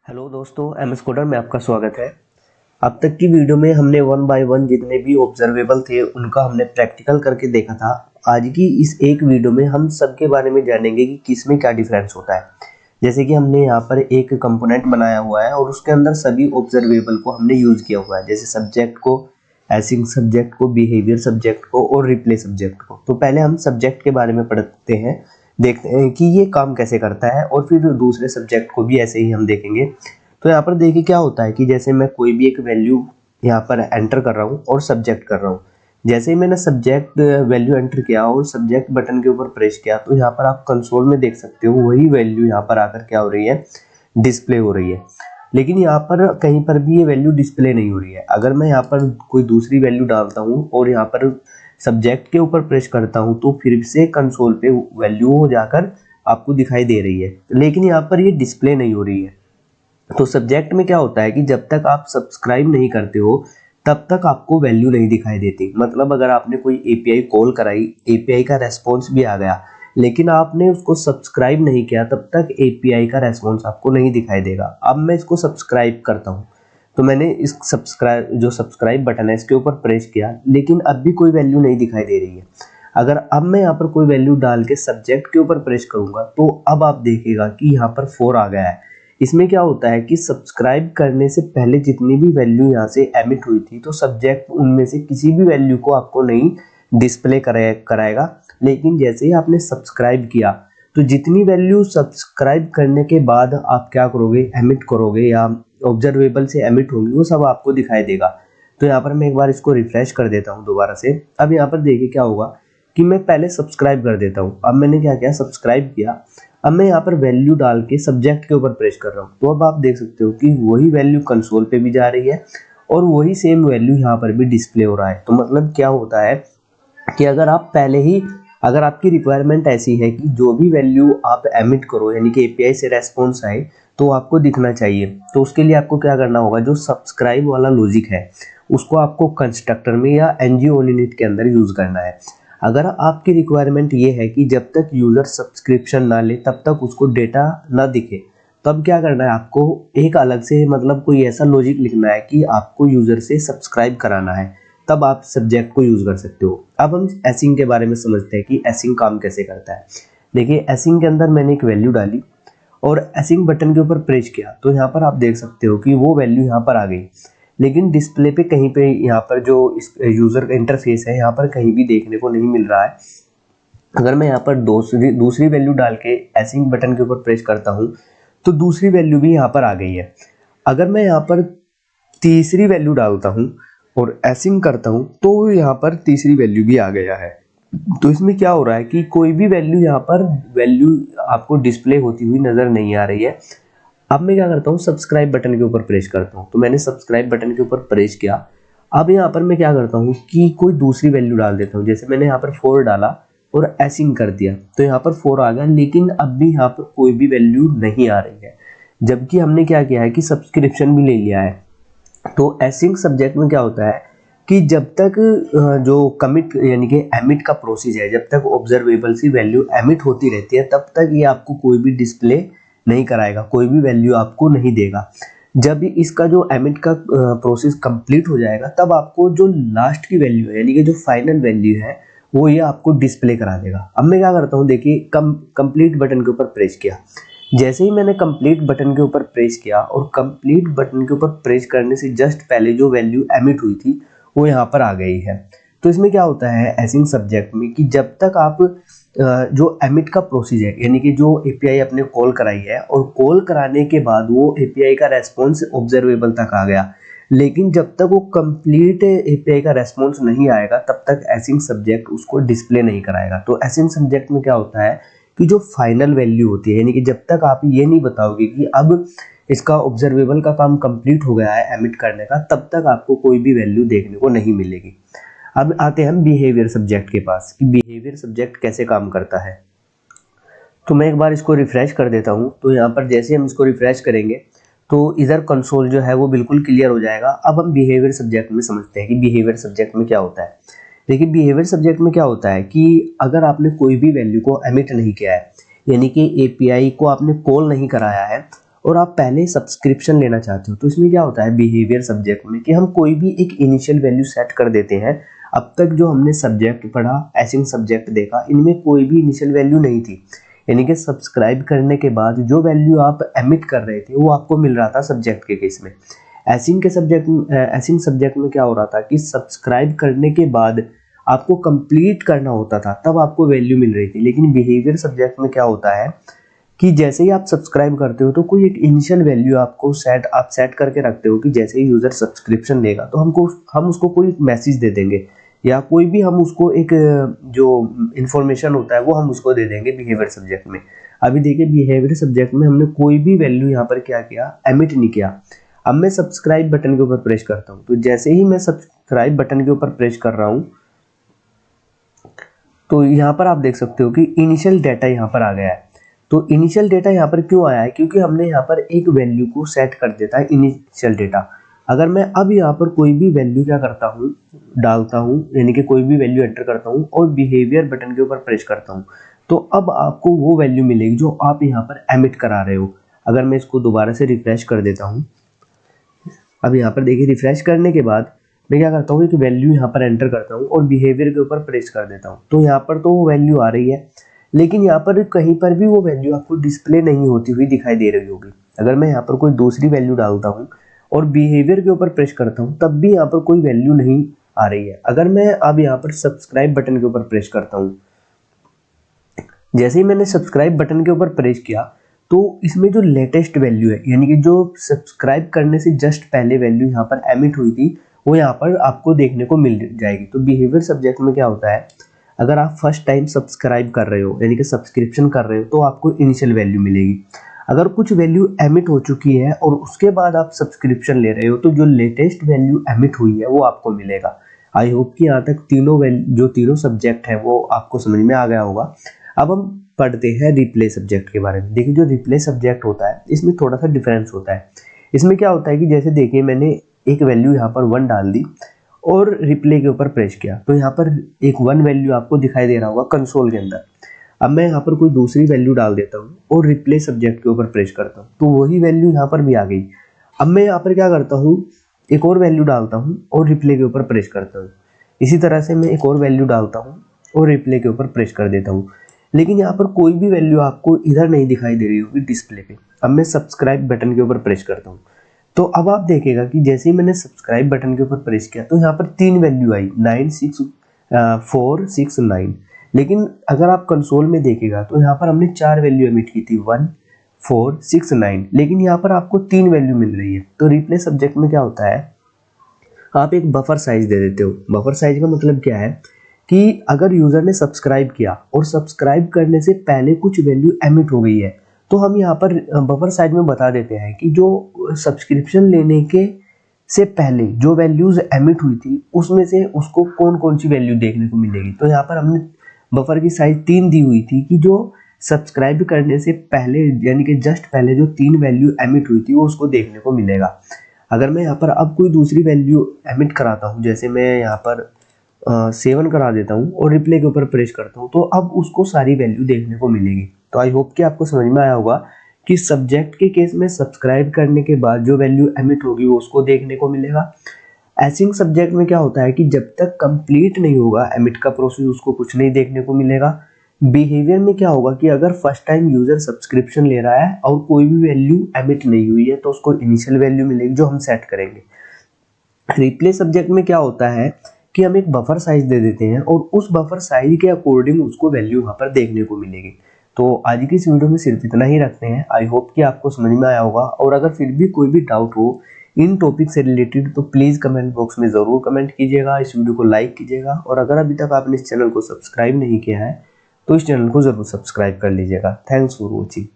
Hello दोस्तों, MS coder में आपका स्वागत है। अब तक की वीडियो में हमने वन बाय वन जितने भी ऑब्जर्वेबल थे उनका हमने प्रैक्टिकल करके देखा था। आज की इस एक वीडियो में हम सबके बारे में जानेंगे कि किसमें क्या डिफरेंस होता है। जैसे कि हमने यहाँ पर एक कंपोनेंट बनाया हुआ है और उसके अंदर सभी ऑब्जर्वेबल को हमने यूज किया हुआ है, जैसे सब्जेक्ट को, एसिंग सब्जेक्ट को, बिहेवियर सब्जेक्ट को और रिप्ले सब्जेक्ट को। तो पहले हम सब्जेक्ट के बारे में पढ़ते हैं, देखते हैं कि ये काम कैसे करता है और फिर दूसरे सब्जेक्ट को भी ऐसे ही हम देखेंगे। तो यहाँ पर देखिए क्या होता है कि जैसे मैं कोई भी एक वैल्यू यहाँ पर एंटर कर रहा हूँ और सब्जेक्ट कर रहा हूँ। जैसे ही मैंने सब्जेक्ट वैल्यू एंटर किया और सब्जेक्ट बटन के ऊपर प्रेस किया तो यहाँ पर आप कंसोल में देख सकते हो वही वैल्यू यहाँ पर आकर क्या हो रही है, डिस्प्ले हो रही है। लेकिन यहाँ पर कहीं पर भी ये वैल्यू डिस्प्ले नहीं हो रही है। अगर मैं यहाँ पर कोई दूसरी वैल्यू डालता हूँ और यहाँ पर सब्जेक्ट के ऊपर प्रेस करता हूँ तो फिर से कंसोल पे वैल्यू हो जाकर आपको दिखाई दे रही है, लेकिन यहाँ पर ये डिस्प्ले नहीं हो रही है। तो सब्जेक्ट में क्या होता है कि जब तक आप सब्सक्राइब नहीं करते हो तब तक आपको वैल्यू नहीं दिखाई देती। मतलब अगर आपने कोई एपीआई कॉल कराई, एपीआई का रेस्पॉन्स भी आ गया, लेकिन आपने उसको सब्सक्राइब नहीं किया, तब तक एपीआई का रेस्पॉन्स आपको नहीं दिखाई देगा। अब मैं इसको सब्सक्राइब करता हूँ तो मैंने इस सब्सक्राइब बटन है इसके ऊपर प्रेस किया, लेकिन अब भी कोई वैल्यू नहीं दिखाई दे रही है। अगर अब मैं यहाँ पर कोई वैल्यू डाल के सब्जेक्ट के ऊपर प्रेस करूंगा तो अब आप देखिएगा कि यहाँ पर 4 आ गया है। इसमें क्या होता है कि सब्सक्राइब करने से पहले जितनी भी वैल्यू यहाँ से एमिट हुई थी तो सब्जेक्ट उनमें से किसी भी वैल्यू को आपको नहीं डिस्प्ले कराएगा, लेकिन जैसे ही आपने सब्सक्राइब किया तो जितनी वैल्यू सब्सक्राइब करने के बाद आप क्या करोगे, एमिट करोगे या ऑब्जर्वेबल से एमिट होंगी, वो सब आपको दिखाई देगा। तो यहाँ पर मैं एक बार इसको रिफ्रेश कर देता हूँ दोबारा से। अब यहाँ पर देखिए क्या होगा कि मैं पहले सब्सक्राइब कर देता हूँ। अब मैंने क्या किया, सब्सक्राइब किया। अब मैं यहाँ पर वैल्यू डाल के सब्जेक्ट के ऊपर प्रेस कर रहा हूँ तो अब आप देख सकते हो कि वही वैल्यू कंसोल पे भी जा रही है और वही सेम वैल्यू यहाँ पर भी डिस्प्ले हो रहा है। तो मतलब क्या होता है कि अगर आपकी रिक्वायरमेंट ऐसी है कि जो भी वैल्यू आप एमिट करो यानी कि एपीआई से रेस्पॉन्स आए तो आपको दिखना चाहिए, तो उसके लिए आपको क्या करना होगा, जो सब्सक्राइब वाला लॉजिक है उसको आपको कंस्ट्रक्टर में या ngOnInit के अंदर यूज करना है। अगर आपकी रिक्वायरमेंट ये है कि जब तक यूजर सब्सक्रिप्शन ना ले तब तक उसको डेटा ना दिखे, तब क्या करना है, आपको एक अलग से मतलब कोई ऐसा लॉजिक लिखना है कि आपको यूजर से सब्सक्राइब कराना है, तब आप सब्जेक्ट को यूज कर सकते हो। अब हम एसिंग के बारे में समझते हैं कि एसिंग काम कैसे करता है। देखिए एसिंग के अंदर मैंने एक वैल्यू डाली और एसिंग बटन के ऊपर प्रेस किया तो यहाँ पर आप देख सकते हो कि वो वैल्यू यहाँ पर आ गई, लेकिन डिस्प्ले पे कहीं पे यहाँ पर जो यूजर का इंटरफेस है यहाँ पर कहीं भी देखने को नहीं मिल रहा है। अगर मैं यहाँ पर दूसरी वैल्यू डाल के एसिंग बटन के ऊपर प्रेस करता हूँ तो दूसरी वैल्यू भी यहाँ पर आ गई है। अगर मैं यहाँ पर तीसरी वैल्यू डालता हूँ और एसिंग करता हूँ तो यहाँ पर तीसरी वैल्यू भी आ गया है। तो इसमें क्या हो रहा है कि कोई भी वैल्यू यहाँ पर वैल्यू आपको डिस्प्ले होती हुई नजर नहीं आ रही है। अब मैं क्या करता हूँ, सब्सक्राइब बटन के ऊपर प्रेस करता हूँ। तो मैंने सब्सक्राइब बटन के ऊपर प्रेस किया। अब यहाँ पर मैं क्या करता हूँ कि कोई दूसरी वैल्यू डाल देता हूँ। जैसे मैंने यहाँ पर 4 डाला और एसिंग कर दिया तो यहाँ पर 4 आ गया, लेकिन अब भी यहाँ पर कोई भी वैल्यू नहीं आ रही है, जबकि हमने क्या किया है कि सब्सक्रिप्शन भी ले लिया है। तो एसिंग सब्जेक्ट में क्या होता है कि जब तक जो कमिट यानी कि एमिट का प्रोसेस है, जब तक ऑब्जर्वेबल सी वैल्यू एमिट होती रहती है तब तक ये आपको कोई भी डिस्प्ले नहीं कराएगा, कोई भी वैल्यू आपको नहीं देगा। जब इसका जो एमिट का प्रोसेस कंप्लीट हो जाएगा तब आपको जो लास्ट की वैल्यू है यानी कि जो फाइनल वैल्यू है वो ये आपको डिस्प्ले करा देगा। अब मैं क्या करता हूँ, देखिए कंप्लीट बटन के ऊपर प्रेस किया। जैसे ही मैंने कंप्लीट बटन के ऊपर प्रेस किया और कंप्लीट बटन के ऊपर प्रेस करने से जस्ट पहले जो वैल्यू एमिट हुई थी वो यहाँ पर आ गई है। तो इसमें क्या होता है एसिंग सब्जेक्ट में कि जब तक आप जो एमिट का प्रोसेस है यानी कि जो एपीआई आपने कॉल कराई है और कॉल कराने के बाद वो एपीआई का रेस्पॉन्स ऑब्जर्वेबल तक आ गया, लेकिन जब तक वो कंप्लीट एपीआई का रेस्पॉन्स नहीं आएगा तब तक एसिंग सब्जेक्ट उसको डिस्प्ले नहीं कराएगा। तो एसिंग सब्जेक्ट में क्या होता है कि जो फाइनल वैल्यू होती है यानी कि जब तक आप ये नहीं बताओगे कि अब इसका ऑब्जर्वेबल का काम कंप्लीट हो गया है एमिट करने का, तब तक आपको कोई भी वैल्यू देखने को नहीं मिलेगी। अब आते हैं हम बिहेवियर सब्जेक्ट के पास कि बिहेवियर सब्जेक्ट कैसे काम करता है। तो मैं एक बार इसको रिफ्रेश कर देता हूँ। तो यहाँ पर जैसे हम इसको रिफ्रेश करेंगे तो इधर कंसोल जो है वो बिल्कुल क्लियर हो जाएगा। अब हम बिहेवियर सब्जेक्ट में समझते हैं कि बिहेवियर सब्जेक्ट में क्या होता है। देखिए बिहेवियर सब्जेक्ट में क्या होता है कि अगर आपने कोई भी वैल्यू को एमिट नहीं किया है यानी कि एपीआई को आपने कॉल नहीं कराया है और आप पहले सब्सक्रिप्शन लेना चाहते हो, तो इसमें क्या होता है बिहेवियर सब्जेक्ट में कि हम कोई भी एक इनिशियल वैल्यू सेट कर देते हैं। अब तक जो हमने सब्जेक्ट पढ़ा, एसिंग सब्जेक्ट देखा, इनमें कोई भी इनिशियल वैल्यू नहीं थी, यानी कि सब्सक्राइब करने के बाद जो वैल्यू आप एमिट कर रहे थे वो आपको मिल रहा था सब्जेक्ट के केस में। एसिंग सब्जेक्ट में क्या हो रहा था कि सब्सक्राइब करने के बाद आपको कंप्लीट करना होता था, तब आपको वैल्यू मिल रही थी। लेकिन बिहेवियर सब्जेक्ट में क्या होता है कि जैसे ही आप सब्सक्राइब करते हो तो कोई एक इनिशियल वैल्यू आपको सेट करके रखते हो कि जैसे ही यूजर सब्सक्रिप्शन लेगा तो हम उसको कोई मैसेज दे देंगे, या कोई भी हम उसको एक जो इंफॉर्मेशन होता है वो हम उसको दे देंगे बिहेवियर सब्जेक्ट में। अभी देखिए बिहेवियर सब्जेक्ट में हमने कोई भी वैल्यू यहाँ पर क्या किया, एमिट नहीं किया। अब मैं सब्सक्राइब बटन के ऊपर प्रेस करता हूँ, तो जैसे ही मैं सब्सक्राइब बटन के ऊपर प्रेस कर रहा हूँ तो यहाँ पर आप देख सकते हो कि इनिशियल डेटा यहाँ पर आ गया है। तो इनिशियल डेटा यहाँ पर क्यों आया है, क्योंकि हमने यहाँ पर एक वैल्यू को सेट कर देता है इनिशियल डेटा। अगर मैं अब यहाँ पर कोई भी वैल्यू क्या करता हूँ, डालता हूँ, यानी कि कोई भी वैल्यू एंटर करता हूँ और बिहेवियर बटन के ऊपर प्रेस करता हूँ, तो अब आपको वो वैल्यू मिलेगी जो आप यहाँ पर एमिट करा रहे हो। अगर मैं इसको दोबारा से रिफ्रेश कर देता हूँ, अब यहाँ पर देखिए रिफ्रेश करने के बाद मैं क्या करता हूँ, एक वैल्यू यहाँ पर एंटर करता हूँ और बिहेवियर के ऊपर प्रेस कर देता हूँ, तो यहाँ पर तो वो वैल्यू आ रही है, लेकिन यहाँ पर कहीं पर भी वो वैल्यू आपको डिस्प्ले नहीं होती हुई दिखाई दे रही होगी। अगर मैं यहाँ पर कोई दूसरी वैल्यू डालता हूँ और बिहेवियर के ऊपर प्रेस करता हूँ, तब भी यहाँ पर कोई वैल्यू नहीं आ रही है। अगर मैं अब यहाँ पर सब्सक्राइब बटन के ऊपर प्रेस करता हूँ, जैसे ही मैंने सब्सक्राइब बटन के ऊपर प्रेस किया तो इसमें जो लेटेस्ट वैल्यू है, यानी कि जो सब्सक्राइब करने से जस्ट पहले वैल्यू यहाँ पर एमिट हुई थी, वो यहाँ पर आपको देखने को मिल जाएगी। तो बिहेवियर सब्जेक्ट में क्या होता है, अगर आप फर्स्ट टाइम सब्सक्राइब कर रहे हो, यानी कि सब्सक्रिप्शन कर रहे हो, तो आपको इनिशियल वैल्यू मिलेगी। अगर कुछ वैल्यू एमिट हो चुकी है और उसके बाद आप सब्सक्रिप्शन ले रहे हो, तो जो लेटेस्ट वैल्यू एमिट हुई है वो आपको मिलेगा। आई होप कि यहाँ तक तीनों सब्जेक्ट है वो आपको समझ में आ गया होगा। अब हम पढ़ते हैं रिप्ले सब्जेक्ट के बारे में। देखिए जो रिप्ले सब्जेक्ट होता है इसमें थोड़ा सा डिफरेंस होता है। इसमें क्या होता है कि जैसे देखिए मैंने एक वैल्यू यहाँ पर 1 डाल दी और रिप्ले के ऊपर प्रेस किया, तो यहाँ पर एक 1 वैल्यू आपको दिखाई दे रहा होगा कंसोल के अंदर। अब मैं यहाँ पर कोई दूसरी वैल्यू डाल देता हूँ और रिप्ले सब्जेक्ट के ऊपर प्रेस करता हूँ, तो वही वैल्यू यहाँ पर भी आ गई। अब मैं यहाँ पर क्या करता हूँ, एक और वैल्यू डालता हूँ और रिप्ले के ऊपर प्रेस करता हूँ। इसी तरह से मैं एक और वैल्यू डालता हूँ और रिप्ले के ऊपर प्रेस कर देता हूँ, लेकिन यहाँ पर कोई भी वैल्यू आपको इधर नहीं दिखाई दे रही होगी डिस्प्ले पे। अब मैं सब्सक्राइब बटन के ऊपर प्रेस करता हूँ, तो अब आप देखिएगा कि जैसे ही मैंने सब्सक्राइब बटन के ऊपर प्रेस किया तो यहाँ पर 3 वैल्यू आई, 9, 6, 4, 6, 9। लेकिन अगर आप कंसोल में देखिएगा तो यहाँ पर हमने 4 वैल्यू एमिट की थी, 1, 4, 6, 9, लेकिन यहाँ पर आपको 3 वैल्यू मिल रही है। तो रिप्ले सब्जेक्ट में क्या होता है, आप एक बफर साइज दे देते हो। बफर साइज का मतलब क्या है कि अगर यूजर ने सब्सक्राइब किया और सब्सक्राइब करने से पहले कुछ वैल्यू एमिट हो गई है, तो हम यहाँ पर बफर साइज में बता देते हैं कि जो सब्सक्रिप्शन लेने के से पहले जो वैल्यूज एमिट हुई थी उसमें से उसको कौन कौन सी वैल्यू देखने को मिलेगी। तो यहाँ पर हमने बफर की साइज 3 दी हुई थी कि जो सब्सक्राइब करने से पहले यानी कि जस्ट पहले जो 3 वैल्यू एमिट हुई थी वो उसको देखने को मिलेगा। अगर मैं यहाँ पर अब कोई दूसरी वैल्यू एमिट कराता हूँ, जैसे मैं यहाँ पर 7 करा देता हूँ और रिप्ले के ऊपर प्रेस करता हूँ, तो अब उसको सारी वैल्यू देखने को मिलेगी। तो आई होप कि आपको समझ में आया होगा कि सब्जेक्ट के केस में सब्सक्राइब करने के बाद जो वैल्यू एमिट होगी वो उसको देखने को मिलेगा। एसिंग सब्जेक्ट में क्या होता है कि जब तक कंप्लीट नहीं होगा एमिट का प्रोसेस उसको कुछ नहीं देखने को मिलेगा। बिहेवियर में क्या होगा कि अगर फर्स्ट टाइम यूजर सब्सक्रिप्शन ले रहा है और कोई भी वैल्यू एमिट नहीं हुई है तो उसको इनिशियल वैल्यू मिलेगी जो हम सेट करेंगे। रिप्ले सब्जेक्ट में क्या होता है कि हम एक बफर साइज दे देते हैं और उस बफर साइज के अकॉर्डिंग उसको वैल्यू वहाँ पर देखने को मिलेगी। तो आज की इस वीडियो में सिर्फ इतना ही रखते हैं। आई होप कि आपको समझ में आया होगा, और अगर फिर भी कोई भी डाउट हो इन टॉपिक से रिलेटेड तो प्लीज़ कमेंट बॉक्स में ज़रूर कमेंट कीजिएगा, इस वीडियो को लाइक कीजिएगा, और अगर अभी तक आपने इस चैनल को सब्सक्राइब नहीं किया है तो इस चैनल को ज़रूर सब्सक्राइब कर लीजिएगा। Thanks for watching.